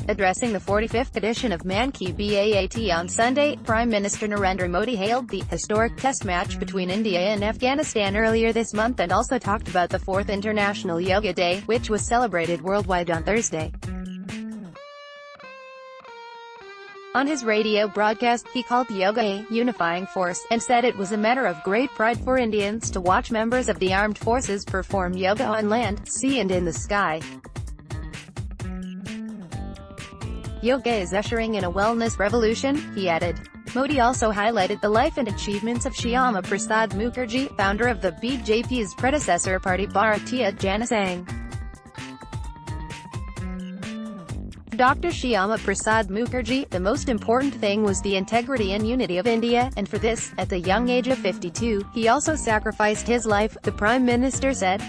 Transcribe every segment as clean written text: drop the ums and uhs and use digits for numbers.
Addressing the 45th edition of Mann Ki Baat on Sunday, Prime Minister Narendra Modi hailed the historic test match between India and Afghanistan earlier this month and also talked about the 4th International Yoga Day, which was celebrated worldwide on Thursday. On his radio broadcast, he called yoga a unifying force, and said it was a matter of great pride for Indians to watch members of the armed forces perform yoga on land, sea and in the sky. Yoga is ushering in a wellness revolution, he added. Modi also highlighted the life and achievements of Shyama Prasad Mukherjee, founder of the BJP's predecessor party Bharatiya Janata Sangh. Dr. Shyama Prasad Mukherjee, the most important thing was the integrity and unity of India, and for this, at the young age of 52, he also sacrificed his life, the Prime Minister said.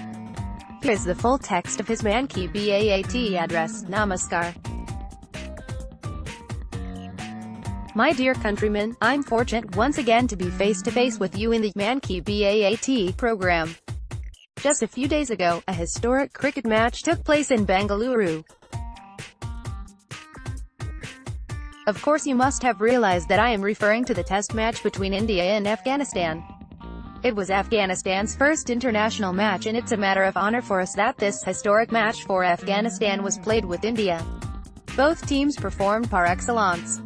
Here is the full text of his Mann Ki Baat address. Namaskar. My dear countrymen, I'm fortunate once again to be face-to-face with you in the Mann Ki Baat program. Just a few days ago, a historic cricket match took place in Bengaluru. Of course you must have realized that I am referring to the test match between India and Afghanistan. It was Afghanistan's first international match, and it's a matter of honor for us that this historic match for Afghanistan was played with India. Both teams performed par excellence.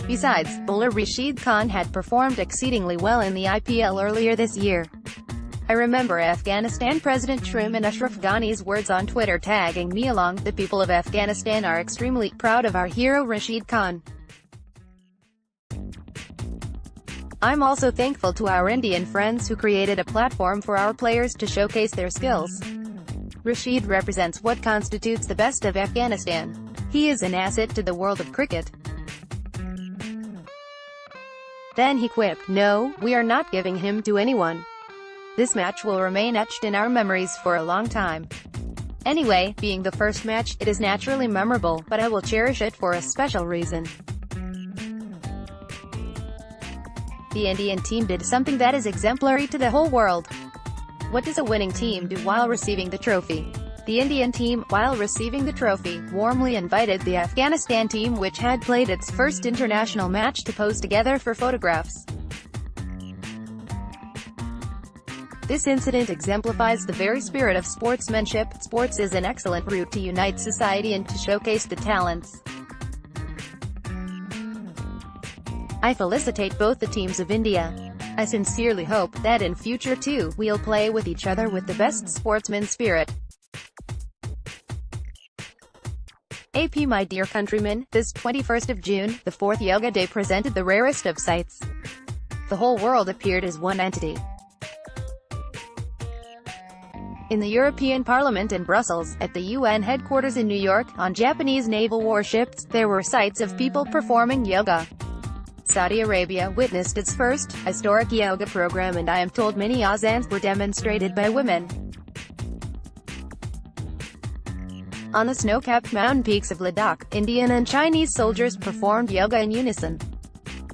Besides, bowler Rashid Khan had performed exceedingly well in the IPL earlier this year. I remember Afghanistan President Shriman Ashraf Ghani's words on Twitter tagging me along. The people of Afghanistan are extremely proud of our hero Rashid Khan. I'm also thankful to our Indian friends who created a platform for our players to showcase their skills. Rashid represents what constitutes the best of Afghanistan. He is an asset to the world of cricket. Then he quipped, "No, we are not giving him to anyone. This match will remain etched in our memories for a long time. Anyway, being the first match, it is naturally memorable, but I will cherish it for a special reason." The Indian team did something that is exemplary to the whole world. What does a winning team do while receiving the trophy? The Indian team, while receiving the trophy, warmly invited the Afghanistan team, which had played its first international match, to pose together for photographs. This incident exemplifies the very spirit of sportsmanship. Sports is an excellent route to unite society and to showcase the talents. I felicitate both the teams of India. I sincerely hope that in future too, we'll play with each other with the best sportsman spirit. AP My dear countrymen, this 21st of June, the 4th Yoga Day presented the rarest of sights. The whole world appeared as one entity. In the European Parliament in Brussels, at the UN headquarters in New York, on Japanese naval warships, there were sights of people performing yoga. Saudi Arabia witnessed its first historic yoga program, and I am told many asans were demonstrated by women. On the snow-capped mountain peaks of Ladakh, Indian and Chinese soldiers performed yoga in unison.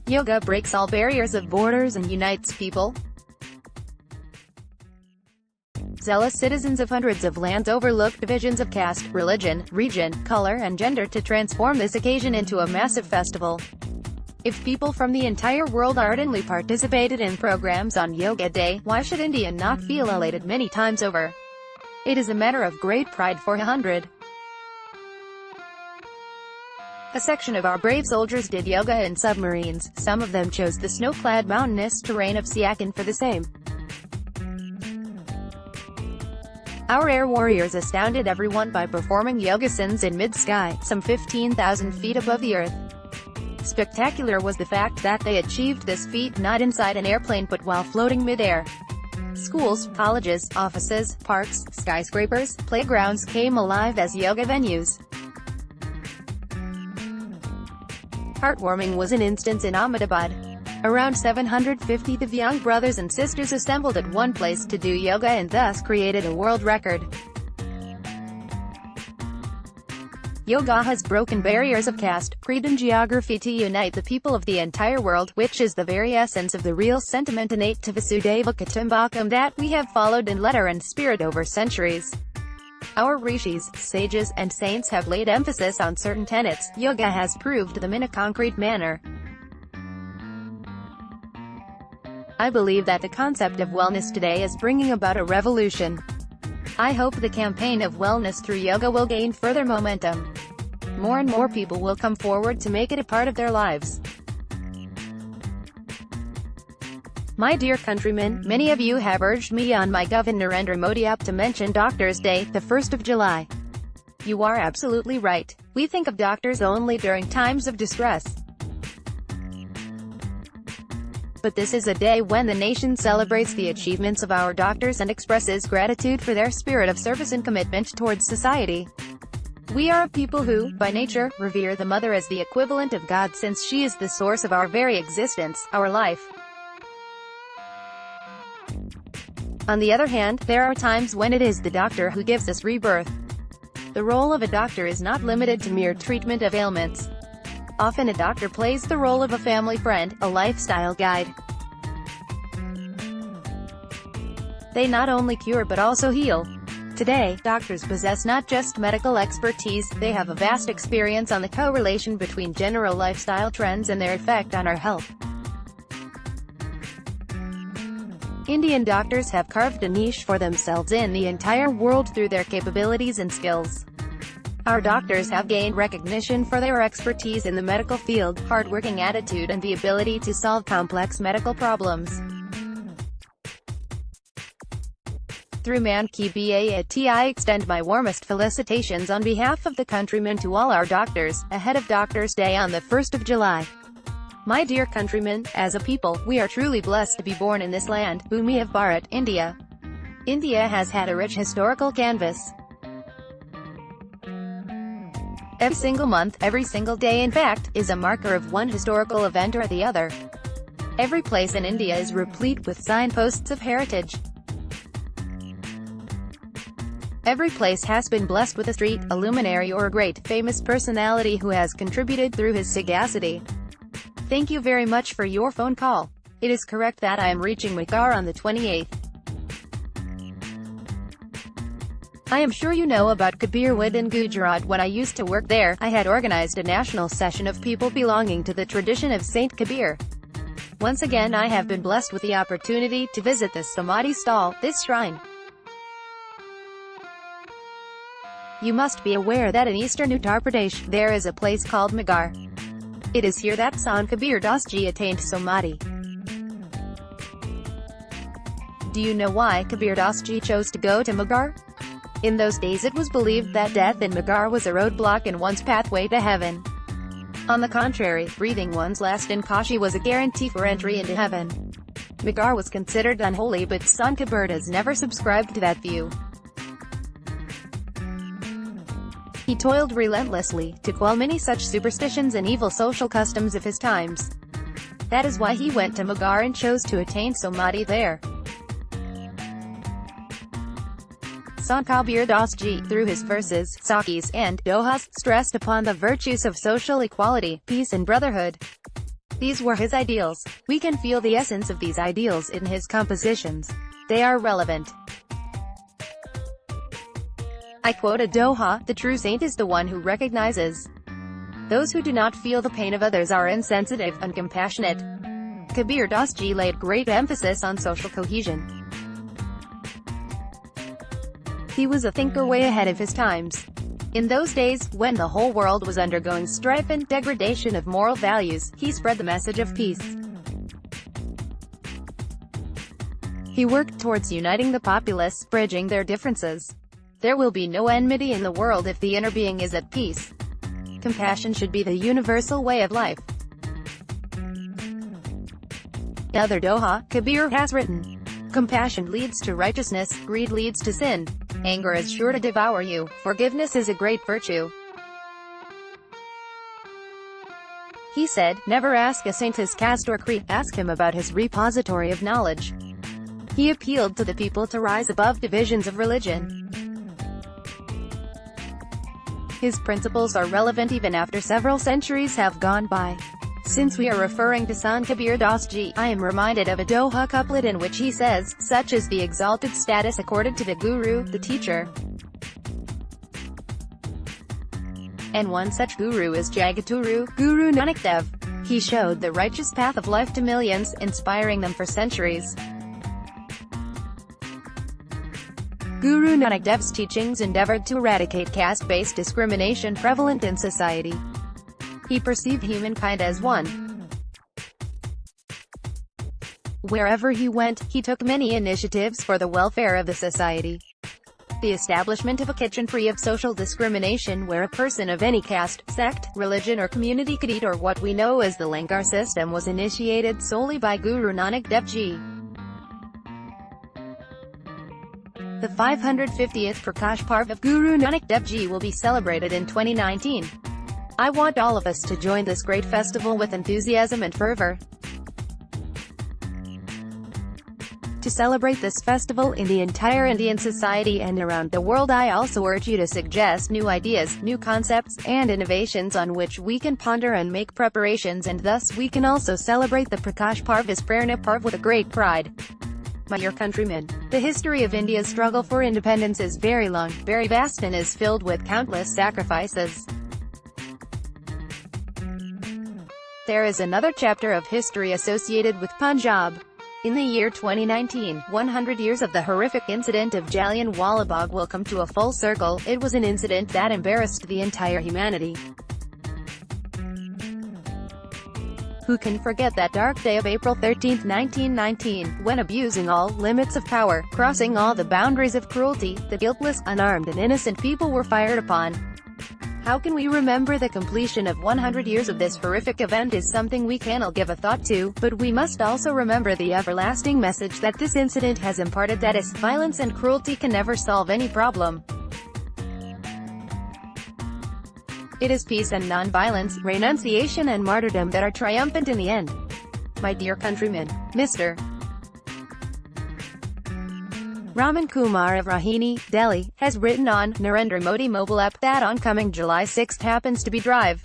Yoga breaks all barriers of borders and unites people. Zealous citizens of hundreds of lands overlooked divisions of caste, religion, region, color and gender to transform this occasion into a massive festival. If people from the entire world ardently participated in programs on Yoga Day, why should India not feel elated many times over? It is a matter of great pride for 100. A section of our brave soldiers did yoga in submarines. Some of them chose the snow-clad mountainous terrain of Siachen for the same. Our air warriors astounded everyone by performing yogasanas in mid-sky, some 15,000 feet above the earth. Spectacular was the fact that they achieved this feat not inside an airplane but while floating mid-air. Schools, colleges, offices, parks, skyscrapers, playgrounds came alive as yoga venues. Heartwarming was an instance in Ahmedabad. Around 750 Divyang brothers and sisters assembled at one place to do yoga and thus created a world record. Yoga has broken barriers of caste, creed and geography to unite the people of the entire world, which is the very essence of the real sentiment innate to Vasudeva Kutumbakam that we have followed in letter and spirit over centuries. Our rishis, sages, and saints have laid emphasis on certain tenets. Yoga has proved them in a concrete manner. I believe that the concept of wellness today is bringing about a revolution. I hope the campaign of wellness through yoga will gain further momentum. More and more people will come forward to make it a part of their lives. My dear countrymen, many of you have urged me on my Governor Narendra Modi app to mention Doctors' Day, the 1st of July. You are absolutely right. We think of doctors only during times of distress. But this is a day when the nation celebrates the achievements of our doctors and expresses gratitude for their spirit of service and commitment towards society. We are a people who, by nature, revere the mother as the equivalent of God, since she is the source of our very existence, our life. On the other hand, there are times when it is the doctor who gives us rebirth. The role of a doctor is not limited to mere treatment of ailments. Often a doctor plays the role of a family friend, a lifestyle guide. They not only cure but also heal. Today, doctors possess not just medical expertise, they have a vast experience on the correlation between general lifestyle trends and their effect on our health. Indian doctors have carved a niche for themselves in the entire world through their capabilities and skills. Our doctors have gained recognition for their expertise in the medical field, hard-working attitude and the ability to solve complex medical problems. Through Mann ki Baat, I extend my warmest felicitations on behalf of the countrymen to all our doctors, ahead of Doctors' Day on the 1st of July. My dear countrymen, as a people, we are truly blessed to be born in this land, Bhumi of Bharat, India. India has had a rich historical canvas. Every single month, every single day in fact, is a marker of one historical event or the other. Every place in India is replete with signposts of heritage. Every place has been blessed with a street, a luminary or a great, famous personality who has contributed through his sagacity. Thank you very much for your phone call. It is correct that I am reaching Magar on the 28th. I am sure you know about Kabirwood in Gujarat. When I used to work there, I had organized a national session of people belonging to the tradition of Saint Kabir. Once again I have been blessed with the opportunity to visit this Samadhi stall, this shrine. You must be aware that in eastern Uttar Pradesh, there is a place called Magar. It is here that Sant Kabir Das Ji attained Samadhi. Do you know why Kabir Das Ji chose to go to Magar? In those days it was believed that death in Magar was a roadblock in one's pathway to heaven. On the contrary, breathing one's last in Kashi was a guarantee for entry into heaven. Magar was considered unholy, but Sant Kabir has never subscribed to that view. He toiled relentlessly to quell many such superstitions and evil social customs of his times. That is why he went to Magar and chose to attain Samadhi there. Sant Kabir Das Ji, through his verses, sakis, and dohas, stressed upon the virtues of social equality, peace and brotherhood. These were his ideals. We can feel the essence of these ideals in his compositions. They are relevant. I quote a doha, "The true saint is the one who recognizes those who do not feel the pain of others are insensitive, uncompassionate." Kabir Das Ji laid great emphasis on social cohesion. He was a thinker way ahead of his times. In those days, when the whole world was undergoing strife and degradation of moral values, he spread the message of peace. He worked towards uniting the populace, bridging their differences. There will be no enmity in the world if the inner being is at peace. Compassion should be the universal way of life. Other doha, Kabir has written, "Compassion leads to righteousness, greed leads to sin. Anger is sure to devour you, forgiveness is a great virtue." He said, "Never ask a saint his caste or creed, ask him about his repository of knowledge." He appealed to the people to rise above divisions of religion. His principles are relevant even after several centuries have gone by. Since we are referring to Sant Kabir Das Ji, I am reminded of a doha couplet in which he says, "Such is the exalted status accorded to the Guru, the teacher. And one such guru is Jagatguru, Guru Nanak Dev. He showed the righteous path of life to millions, inspiring them for centuries. Guru Nanak Dev's teachings endeavored to eradicate caste-based discrimination prevalent in society. He perceived humankind as one. Wherever he went, he took many initiatives for the welfare of the society. The establishment of a kitchen free of social discrimination where a person of any caste, sect, religion or community could eat, or what we know as the Langar system, was initiated solely by Guru Nanak Dev Ji. The 550th Prakash Parv of Guru Nanak Dev Ji will be celebrated in 2019. I want all of us to join this great festival with enthusiasm and fervor. To celebrate this festival in the entire Indian society and around the world, I also urge you to suggest new ideas, new concepts, and innovations on which we can ponder and make preparations, and thus we can also celebrate the Prakash Parv as Prerna Parv with a great pride. My dear countrymen, the history of India's struggle for independence is very long, very vast, and is filled with countless sacrifices. There is another chapter of history associated with Punjab. In the year 2019, 100 years of the horrific incident of Jallianwala Bagh will come to a full circle. It was an incident that embarrassed the entire humanity. Who can forget that dark day of April 13, 1919, when, abusing all limits of power, crossing all the boundaries of cruelty, the guiltless, unarmed and innocent people were fired upon? How can we remember the completion of 100 years of this horrific event is something we can all give a thought to, but we must also remember the everlasting message that this incident has imparted, that is, violence and cruelty can never solve any problem. It is peace and non-violence, renunciation and martyrdom that are triumphant in the end. My dear countrymen, Mr. Raman Kumar of Rohini, Delhi, has written on Narendra Modi mobile app that on coming July 6 happens to be Drive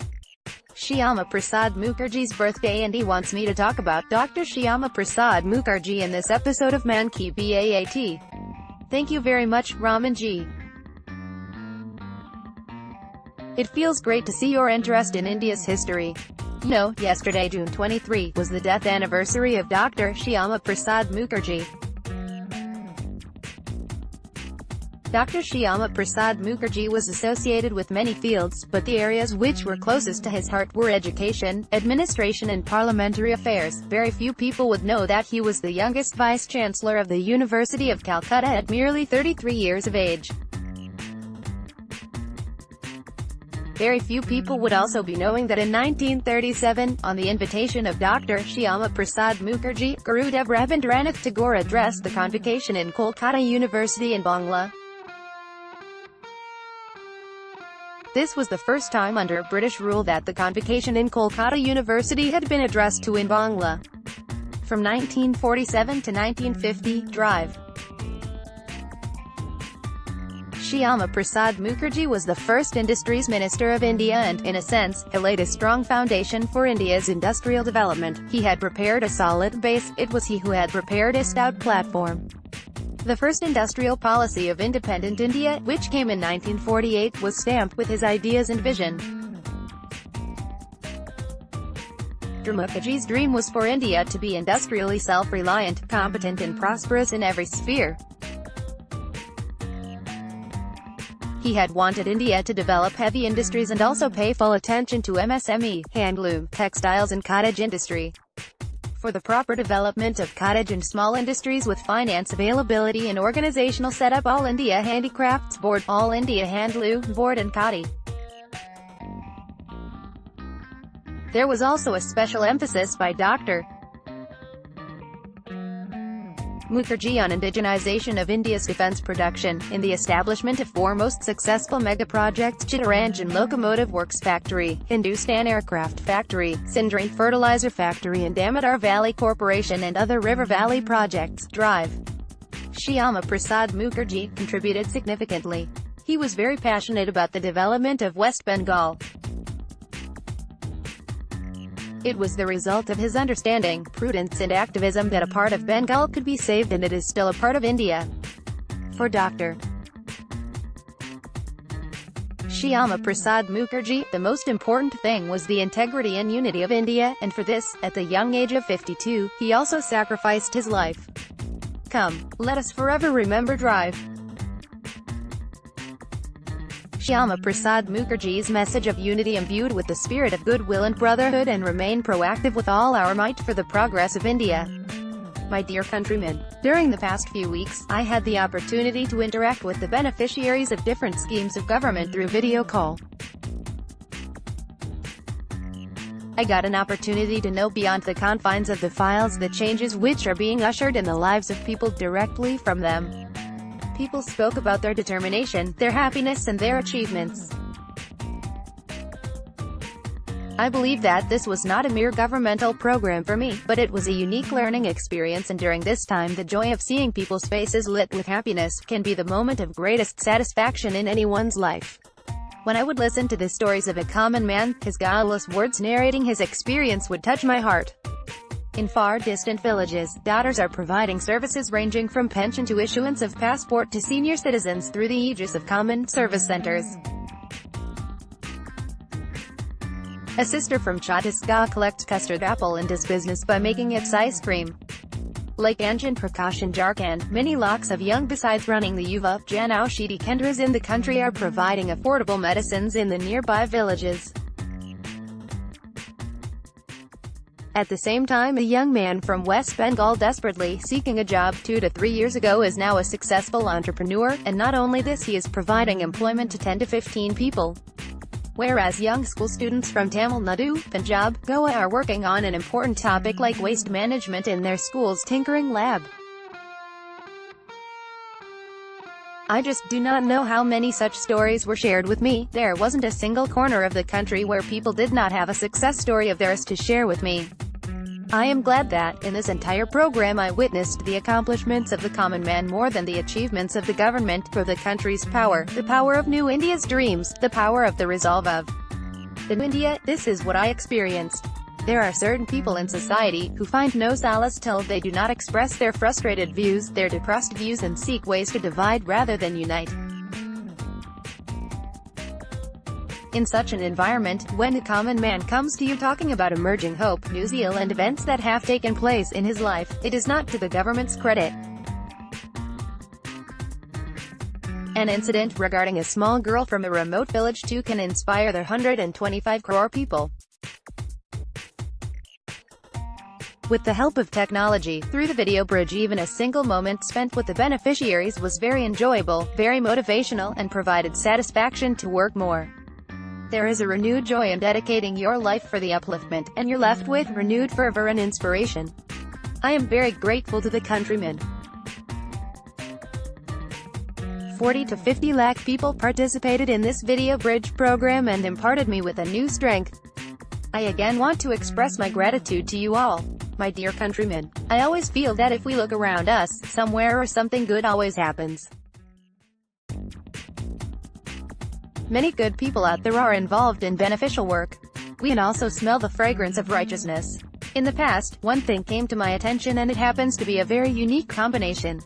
Shyama Prasad Mukherjee's birthday, and he wants me to talk about Dr. Shyama Prasad Mukherjee in this episode of Mann Ki Baat. Thank you very much, Ramanji. It feels great to see your interest in India's history. You know, yesterday, June 23, was the death anniversary of Dr. Shyama Prasad Mukherjee. Dr. Shyama Prasad Mukherjee was associated with many fields, but the areas which were closest to his heart were education, administration and parliamentary affairs. Very few people would know that he was the youngest Vice-Chancellor of the University of Calcutta at merely 33 years of age. Very few people would also be knowing that in 1937, on the invitation of Dr. Shyama Prasad Mukherjee, Gurudev Rabindranath Tagore addressed the convocation in Kolkata University in Bangla. This was the first time under British rule that the convocation in Kolkata University had been addressed to in Bangla. From 1947 to 1950, Drive Shyama Prasad Mukherjee was the first Industries Minister of India and, in a sense, he laid a strong foundation for India's industrial development. He had prepared a solid base. It was he who had prepared a stout platform. The first industrial policy of independent India, which came in 1948, was stamped with his ideas and vision. Mukherjee's dream was for India to be industrially self-reliant, competent and prosperous in every sphere. He had wanted India to develop heavy industries and also pay full attention to MSME, handloom, textiles and cottage industry. For the proper development of cottage and small industries with finance availability and organizational setup, All India Handicrafts Board, All India Handloom Board and Khadi. There was also a special emphasis by Dr. Mukherjee on indigenization of India's defense production, in the establishment of four most successful mega-projects: Chittaranjan Locomotive Works Factory, Hindustan Aircraft Factory, Sindri Fertilizer Factory and Damodar Valley Corporation, and other river valley projects. Drive Shyama Prasad Mukherjee contributed significantly. He was very passionate about the development of West Bengal. It was the result of his understanding, prudence and activism that a part of Bengal could be saved, and it is still a part of India. For Dr. Shyama Prasad Mukherjee, the most important thing was the integrity and unity of India, and for this, at the young age of 52, he also sacrificed his life. Come, let us forever remember drive. Shyama Prasad Mukherjee's message of unity imbued with the spirit of goodwill and brotherhood, and remain proactive with all our might for the progress of India. My dear countrymen, during the past few weeks, I had the opportunity to interact with the beneficiaries of different schemes of government through video call. I got an opportunity to know beyond the confines of the files the changes which are being ushered in the lives of people directly from them. People spoke about their determination, their happiness and their achievements. I believe that this was not a mere governmental program for me, but it was a unique learning experience, and during this time the joy of seeing people's faces lit with happiness can be the moment of greatest satisfaction in anyone's life. When I would listen to the stories of a common man, his guileless words narrating his experience would touch my heart. In far distant villages, daughters are providing services ranging from pension to issuance of passport to senior citizens through the aegis of common service centers. A sister from Chhattisgarh collects custard apple and does business by making its ice cream. Like Anjan Prakash in Jharkhand, many lakhs of young besides running the Yuva Jan Aushidhi Kendras in the country are providing affordable medicines in the nearby villages. At the same time, a young man from West Bengal desperately seeking a job 2 to 3 years ago is now a successful entrepreneur, and not only this, he is providing employment to 10 to 15 people. Whereas young school students from Tamil Nadu, Punjab, Goa are working on an important topic like waste management in their school's tinkering lab. I just do not know how many such stories were shared with me. There wasn't a single corner of the country where people did not have a success story of theirs to share with me. I am glad that, in this entire program, I witnessed the accomplishments of the common man more than the achievements of the government, for the country's power, the power of New India's dreams, the power of the resolve of the New India. This is what I experienced. There are certain people in society who find no solace till they do not express their frustrated views, their depressed views, and seek ways to divide rather than unite. In such an environment, when a common man comes to you talking about emerging hope, new zeal and events that have taken place in his life, it is not to the government's credit. An incident regarding a small girl from a remote village too can inspire the 125 crore people. With the help of technology, through the video bridge, even a single moment spent with the beneficiaries was very enjoyable, very motivational, and provided satisfaction to work more. There is a renewed joy in dedicating your life for the upliftment, and you're left with renewed fervor and inspiration. I am very grateful to the countrymen. 40 to 50 lakh people participated in this video bridge program and imparted me with a new strength. I again want to express my gratitude to you all. My dear countrymen, I always feel that if we look around us, somewhere or something good always happens. Many good people out there are involved in beneficial work. We can also smell the fragrance of righteousness. In the past, one thing came to my attention, and it happens to be a very unique combination.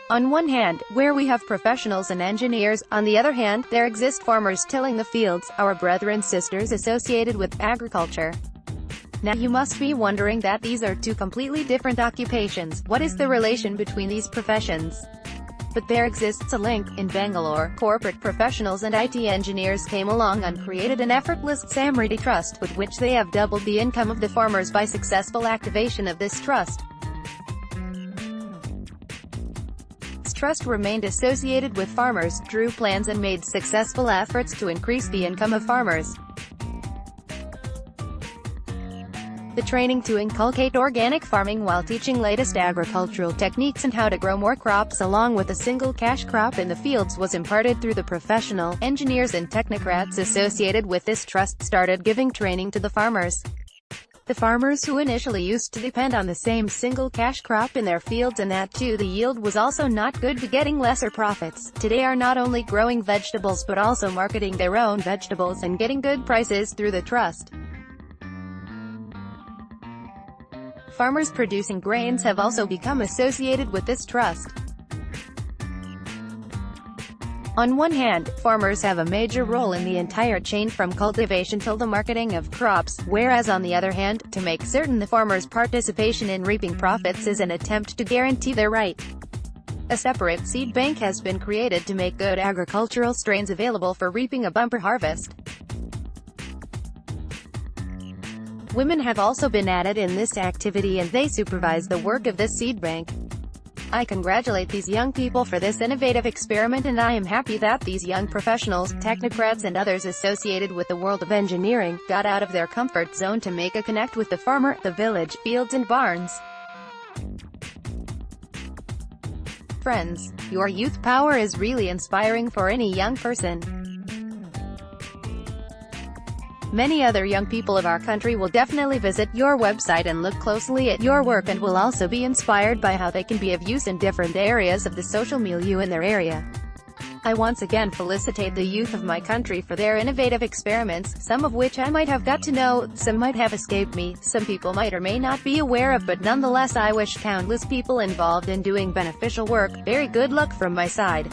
On one hand, where we have professionals and engineers, on the other hand, there exist farmers tilling the fields, our brethren and sisters associated with agriculture. Now you must be wondering that these are two completely different occupations. What is the relation between these professions? But there exists a link. In Bangalore, corporate professionals and IT engineers came along and created an effortless Samriddhi Trust, with which they have doubled the income of the farmers by successful activation of this trust. This trust remained associated with farmers, drew plans and made successful efforts to increase the income of farmers. The training to inculcate organic farming while teaching latest agricultural techniques and how to grow more crops along with a single cash crop in the fields was imparted through the professional, engineers and technocrats associated with this trust started giving training to the farmers. The farmers who initially used to depend on the same single cash crop in their fields, and that too the yield was also not good, to getting lesser profits, today are not only growing vegetables but also marketing their own vegetables and getting good prices through the trust. Farmers producing grains have also become associated with this trust. On one hand, farmers have a major role in the entire chain from cultivation till the marketing of crops, whereas on the other hand, to make certain the farmers' participation in reaping profits is an attempt to guarantee their right. A separate seed bank has been created to make good agricultural strains available for reaping a bumper harvest. Women have also been added in this activity and they supervise the work of this seed bank. I congratulate these young people for this innovative experiment, and I am happy that these young professionals, technocrats and others associated with the world of engineering, got out of their comfort zone to make a connect with the farmer, the village, fields and barns. Friends, your youth power is really inspiring for any young person. Many other young people of our country will definitely visit your website and look closely at your work, and will also be inspired by how they can be of use in different areas of the social milieu in their area. I once again felicitate the youth of my country for their innovative experiments, some of which I might have got to know, some might have escaped me, some people might or may not be aware of, but nonetheless I wish countless people involved in doing beneficial work very good luck from my side.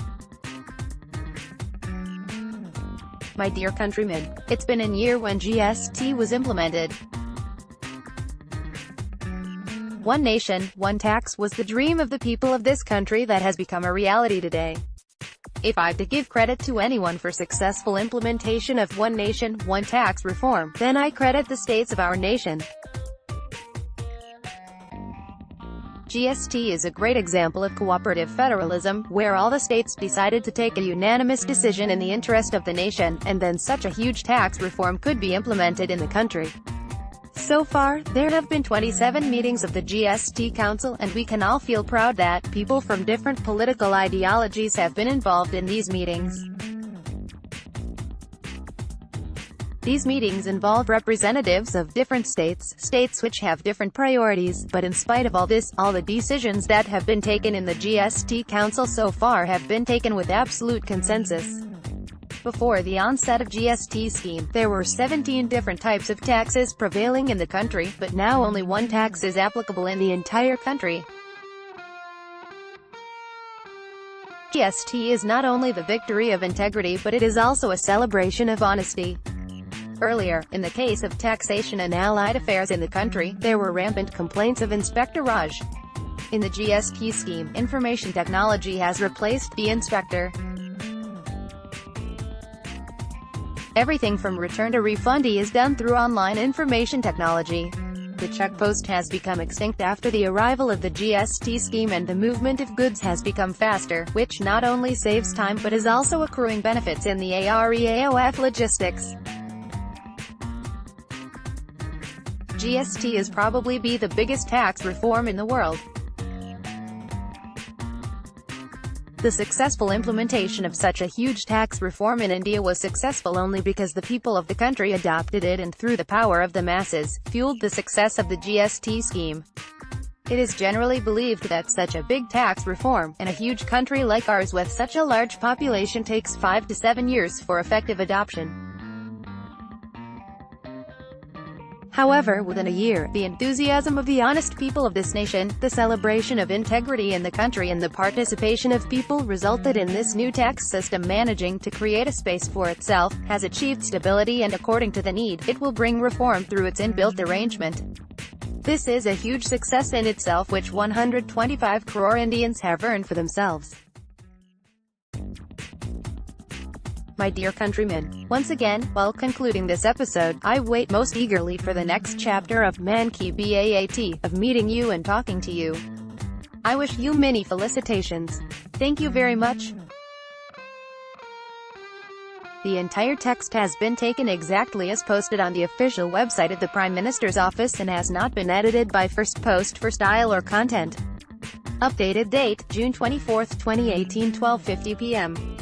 My dear countrymen, it's been a year when GST was implemented. One nation, one tax was the dream of the people of this country that has become a reality today. If I have to give credit to anyone for successful implementation of one nation, one tax reform, then I credit the states of our nation. GST is a great example of cooperative federalism, where all the states decided to take a unanimous decision in the interest of the nation, and then such a huge tax reform could be implemented in the country. So far, there have been 27 meetings of the GST Council, and we can all feel proud that people from different political ideologies have been involved in these meetings. These meetings involve representatives of different states which have different priorities, but in spite of all this, all the decisions that have been taken in the GST Council so far have been taken with absolute consensus. Before the onset of GST scheme, there were 17 different types of taxes prevailing in the country, but now only one tax is applicable in the entire country. GST is not only the victory of integrity, but it is also a celebration of honesty. Earlier, in the case of taxation and allied affairs in the country, there were rampant complaints of inspectorage. In the GST scheme, information technology has replaced the inspector. Everything from return to refund is done through online information technology. The check post has become extinct after the arrival of the GST scheme, and the movement of goods has become faster, which not only saves time but is also accruing benefits in the AREAOF logistics. GST is probably be the biggest tax reform in the world. The successful implementation of such a huge tax reform in India was successful only because the people of the country adopted it, and through the power of the masses, fueled the success of the GST scheme. It is generally believed that such a big tax reform, in a huge country like ours with such a large population, takes 5 to 7 years for effective adoption. However, within a year, the enthusiasm of the honest people of this nation, the celebration of integrity in the country and the participation of people resulted in this new tax system managing to create a space for itself, has achieved stability, and according to the need, it will bring reform through its inbuilt arrangement. This is a huge success in itself which 125 crore Indians have earned for themselves. My dear countrymen, once again, while concluding this episode, I wait most eagerly for the next chapter of Mann Ki Baat, of meeting you and talking to you. I wish you many felicitations. Thank you very much. The entire text has been taken exactly as posted on the official website of the Prime Minister's office and has not been edited by First Post for style or content. Updated date, June 24, 2018, 12:50 p.m.